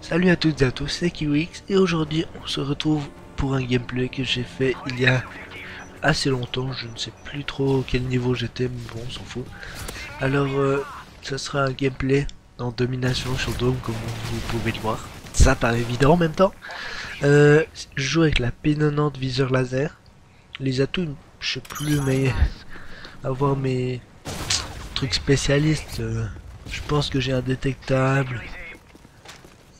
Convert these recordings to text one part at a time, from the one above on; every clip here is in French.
Salut à toutes et à tous, c'est Kiwix et aujourd'hui on se retrouve pour un gameplay que j'ai fait il y a assez longtemps. Je ne sais plus trop quel niveau j'étais, mais bon on s'en fout. Alors ça sera un gameplay en domination sur Dome comme vous pouvez le voir. Ça paraît évident en même temps. Je joue avec la P90 viseur laser. Les atouts, je sais plus, mais avoir mes trucs spécialistes, je pense que j'ai un détectable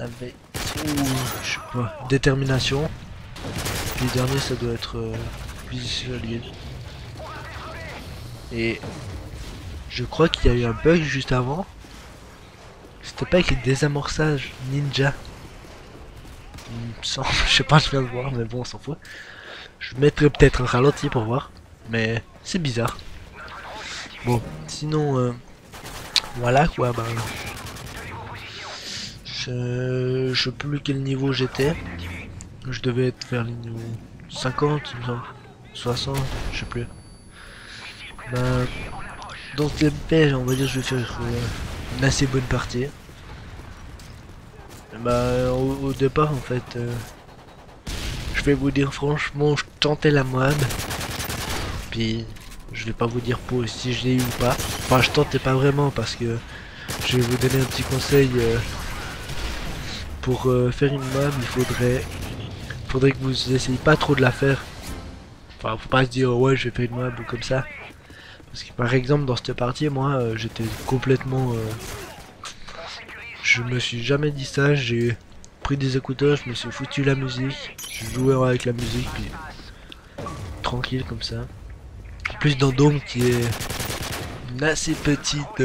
avec je sais pas, détermination. Puis le dernier ça doit être visualier. Et je crois qu'il y a eu un bug juste avant. C'était pas avec les désamorçages ninja. Il me semble, je sais pas, je viens de voir, mais bon on s'en fout. Je mettrai peut-être un ralenti pour voir. Mais c'est bizarre. Bon, sinon voilà quoi, bah je sais plus quel niveau j'étais. Je devais être vers le niveau 50, il me semble. 60, je sais plus. Ben, dans ce gameplay, on va dire que je vais faire une assez bonne partie. Bah, au départ, en fait, je vais vous dire franchement, je tentais la Moab. Puis, je vais pas vous dire pour si je l'ai eu ou pas. Enfin, je tentais pas vraiment parce que je vais vous donner un petit conseil. Pour faire une Moab, il faudrait que vous essayiez pas trop de la faire. Enfin, faut pas se dire ouais, je vais faire une Moab ou comme ça. Parce que par exemple, dans cette partie, moi, j'étais complètement. Je me suis jamais dit ça. J'ai pris des écouteurs, je me suis foutu la musique, je jouais avec la musique, puis tranquille comme ça. Plus dans Dome qui est une assez petite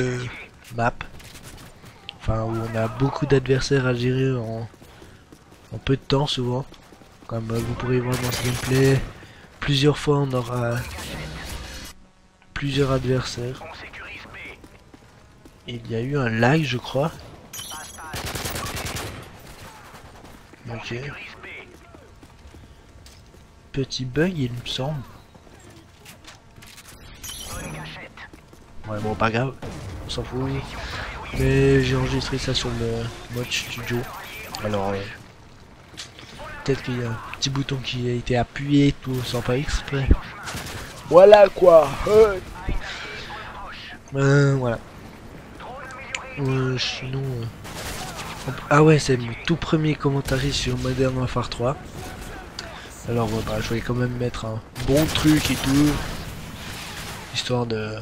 map. Enfin, où on a beaucoup d'adversaires à gérer en peu de temps souvent. Comme vous pourrez voir dans ce gameplay, plusieurs fois on aura plusieurs adversaires. Il y a eu un lag je crois. Ok. Petit bug il me semble. Ouais bon pas grave, on s'en fout. Mais j'ai enregistré ça sur le mode studio. Alors peut-être qu'il y a un petit bouton qui a été appuyé tout sans pas exprès. Voilà quoi. Voilà. Sinon ah ouais, c'est mon tout premier commentaire sur Modern Warfare 3. Alors voilà, je vais quand même mettre un bon truc et tout, histoire de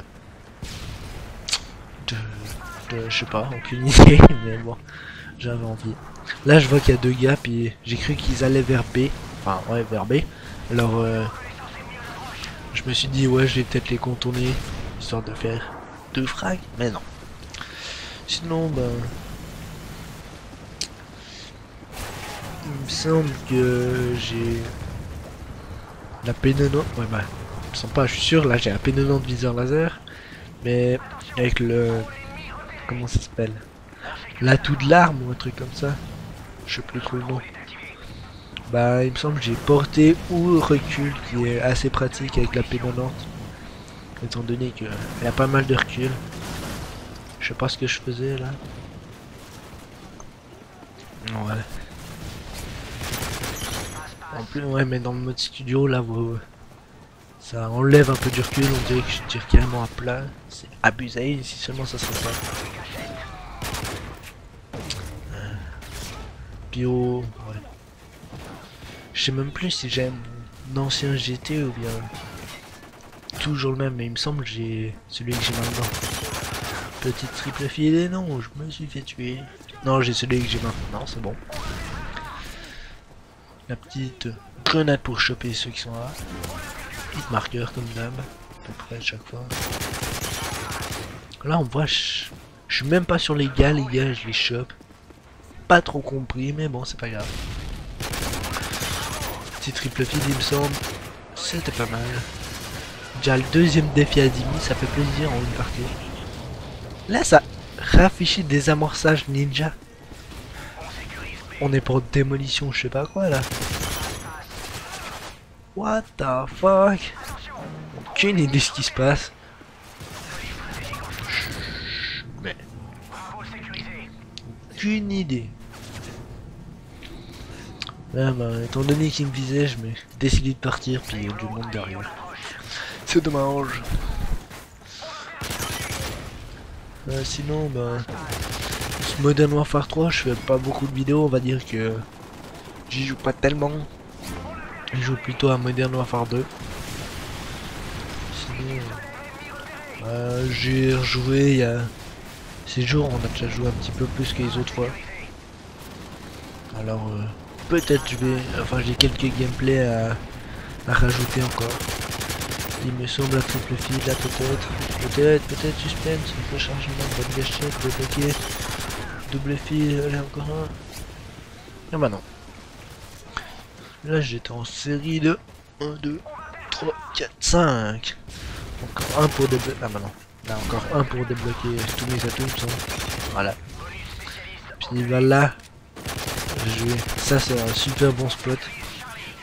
je sais pas, aucune idée, mais bon, j'avais envie. Là je vois qu'il y a deux gars, puis j'ai cru qu'ils allaient vers B, enfin ouais vers B. Alors je me suis dit ouais, je vais peut-être les contourner, histoire de faire deux frags, mais non. Sinon ben il me semble que j'ai la P90, ouais bah, je me sens pas, je suis sûr, là j'ai la P90 viseur laser, mais avec le, comment ça s'appelle, l'atout de l'arme ou un truc comme ça, je sais plus trop le nom. Bah il me semble que j'ai porté ou recul qui est assez pratique avec la P90, étant donné que elle a pas mal de recul. Je sais pas ce que je faisais là. Ouais. En plus ouais, mais dans le mode studio là vous, ça enlève un peu du recul, on dirait que je tire carrément à plat. C'est abusé, si seulement ça serait ça. Bio, ouais. Je sais même plus si j'aime l'ancien GT ou bien toujours le même, mais il me semble que j'ai celui que j'ai maintenant. Petite triple filet, non, je me suis fait tuer. Non, j'ai celui que j'ai maintenant, c'est bon. La petite grenade pour choper ceux qui sont là. Petite marqueur comme d'hab, à peu près à chaque fois. Là on voit, je suis même pas sur les gars, je les chope. Pas trop compris, mais bon c'est pas grave. Petit triple feed il me semble, c'était pas mal. Déjà le deuxième défi à 10 000, ça fait plaisir en une partie. Là ça raffichit des amorçages ninja. On est pour démolition, je sais pas quoi là. What the fuck? Aucune idée de ce qui se passe. Mais aucune idée. Là, bah, étant donné qu'il me visait, je me décidé de partir, puis il y a du monde derrière. C'est dommage. Sinon, bah, ce Modern Warfare 3, je fais pas beaucoup de vidéos, on va dire que j'y joue pas tellement. Je joue plutôt à Modern Warfare 2. Sinon, j'ai rejoué il y a ces jours, on a déjà joué un petit peu plus que les autres fois. Alors, peut-être je vais, enfin j'ai quelques gameplays à rajouter encore. Il me semble la triple file là peut-être suspense, le chargement, bonne gâchette, débloqué, double file, allez encore un. Ah bah non. Là j'étais en série de 1, 2, 3, 4, 5. Encore un pour débloquer. Ah bah non. Là encore un pour débloquer tous mes atouts, il me semble. Voilà. Puis voilà. Ça c'est un super bon spot.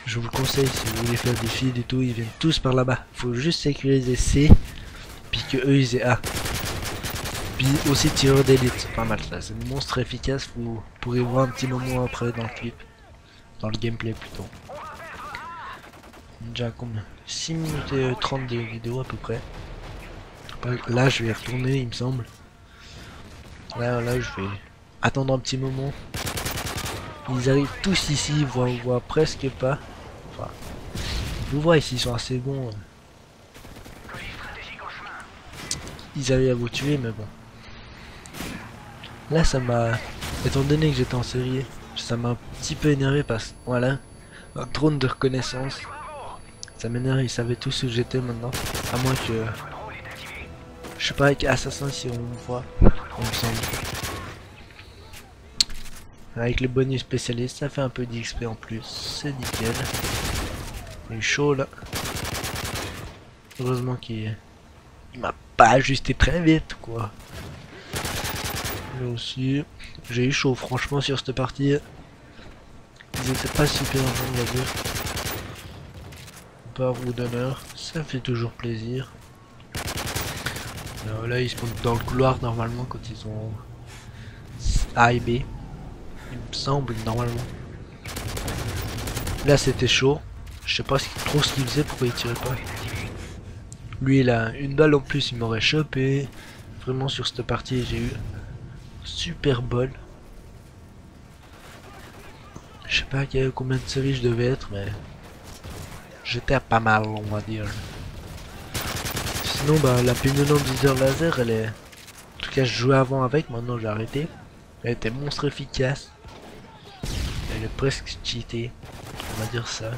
Je vous le conseille si vous voulez faire des feeds et tout, ils viennent tous par là-bas. Faut juste sécuriser C, puis que eux ils aient A. Puis aussi tireur d'élite, c'est pas mal ça, c'est un monstre efficace, vous pourrez voir un petit moment après dans le clip. Dans le gameplay plutôt. Déjà comme 6 minutes et 30 de vidéo à peu près. Là je vais retourner il me semble. Là je vais attendre un petit moment. Ils arrivent tous ici, on voit presque pas. Enfin, vous voyez ici, ils sont assez bons. Ils arrivent à vous tuer, mais bon. Là, ça m'a... Étant donné que j'étais en série, ça m'a un petit peu énervé parce que, voilà, un drone de reconnaissance. Ça m'énerve, ils savaient tous où j'étais maintenant. À moins que... Je sais pas, avec Assassin si on me voit, il me semble. Avec le bonus spécialiste, ça fait un peu d'XP en plus, c'est nickel. Il est chaud là. Heureusement qu'il m'a pas ajusté très vite quoi. Là aussi, j'ai eu chaud franchement sur cette partie. Ils étaient pas super bons on va dire. Pas roue d'honneur, ça fait toujours plaisir. Alors là ils se montent dans le couloir normalement quand ils ont A et B. Il me semble normalement. Là c'était chaud. Je sais pas trop ce qu'il faisait, pourquoi il tirait pas. Lui il a une balle en plus, il m'aurait chopé. Vraiment sur cette partie j'ai eu super bol. Je sais pas combien de séries je devais être mais j'étais à pas mal on va dire. Sinon bah la P90 viseur laser elle est... En tout cas je jouais avant avec, maintenant j'ai arrêté. Elle était monstre efficace. Elle est presque cheatée, on va dire ça.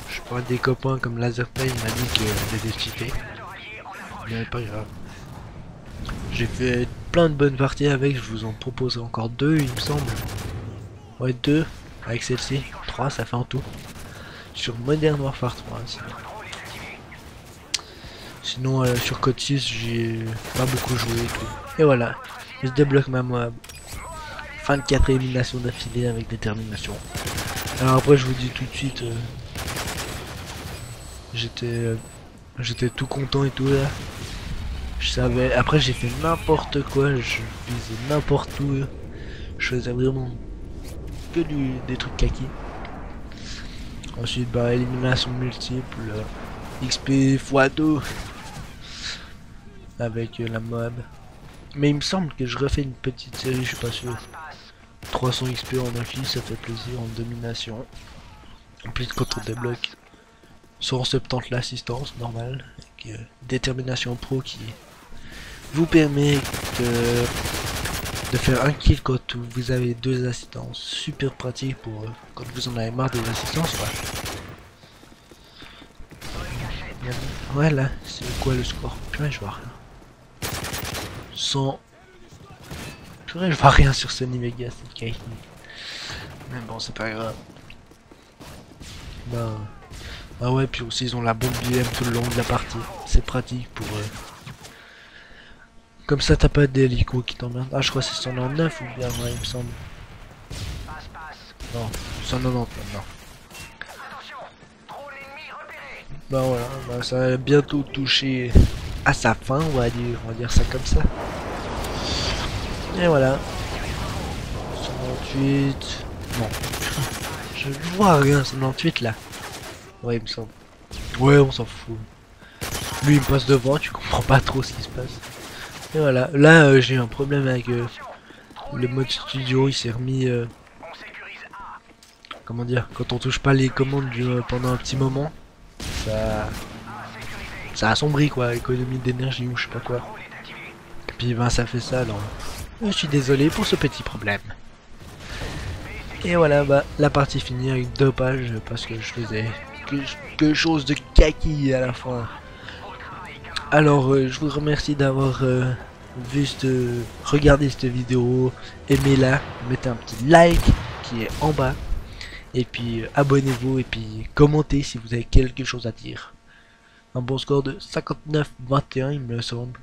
Je prends des copains comme Laserpay, il m'a dit qu'elle était cheatée. Mais pas grave. J'ai fait plein de bonnes parties avec, je vous en propose encore 2 il me semble. Ouais 2 avec celle-ci, 3 ça fait en tout. Sur Modern Warfare 3 sinon sur Code 6 j'ai pas beaucoup joué et tout. Et voilà, je débloque ma moab. Fin de 4 éliminations d'affilée avec détermination. Alors après je vous dis tout de suite, j'étais tout content et tout là. Je savais, après j'ai fait n'importe quoi, je faisais n'importe où. Je faisais vraiment que des trucs kaki. Ensuite bah élimination multiple, XP x2 avec la mob. Mais il me semble que je refais une petite série, je suis pas sûr. 300 XP en affiche, ça fait plaisir en domination. En plus quand on débloque 170 l'assistance normale, avec détermination pro qui vous permet de faire un kill quand vous avez 2 assistances. Super pratique pour quand vous en avez marre des assistances. Ouais là, c'est quoi le score? Purée, je vois rien. 100. Purée, je vois rien sur Sony Vegas, c'est Kaini. Mais bon, c'est pas grave. Bah ouais, puis aussi ils ont la bombe BM tout le long de la partie. C'est pratique pour comme ça t'as pas d'hélico qui t'emmerde. Ah je crois que c'est 199 ou bien ouais, il me semble. Non, 190 maintenant. Bah voilà, bah, ça va bientôt toucher à sa fin on va dire ça comme ça. Et voilà. 128. Non. Je vois rien, c'est 98 là. Ouais, il me semble. Ouais, on s'en fout. Lui, il me passe devant, tu comprends pas trop ce qui se passe. Et voilà, là, j'ai eu un problème avec le mode studio, il s'est remis... comment dire, quand on touche pas les commandes pendant un petit moment, ça... ça assombrit quoi, économie d'énergie ou je sais pas quoi. Et puis ben ça fait ça alors. Je suis désolé pour ce petit problème. Et voilà, bah la partie finie avec 2 pages parce que je faisais quelque chose de kaki à la fin. Alors je vous remercie d'avoir regardé cette vidéo, aimez-la, mettez un petit like qui est en bas. Et puis abonnez-vous et puis commentez si vous avez quelque chose à dire. Un bon score de 59-21 il me semble.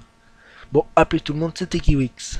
Bon, appelez tout le monde, c'était Kiwix.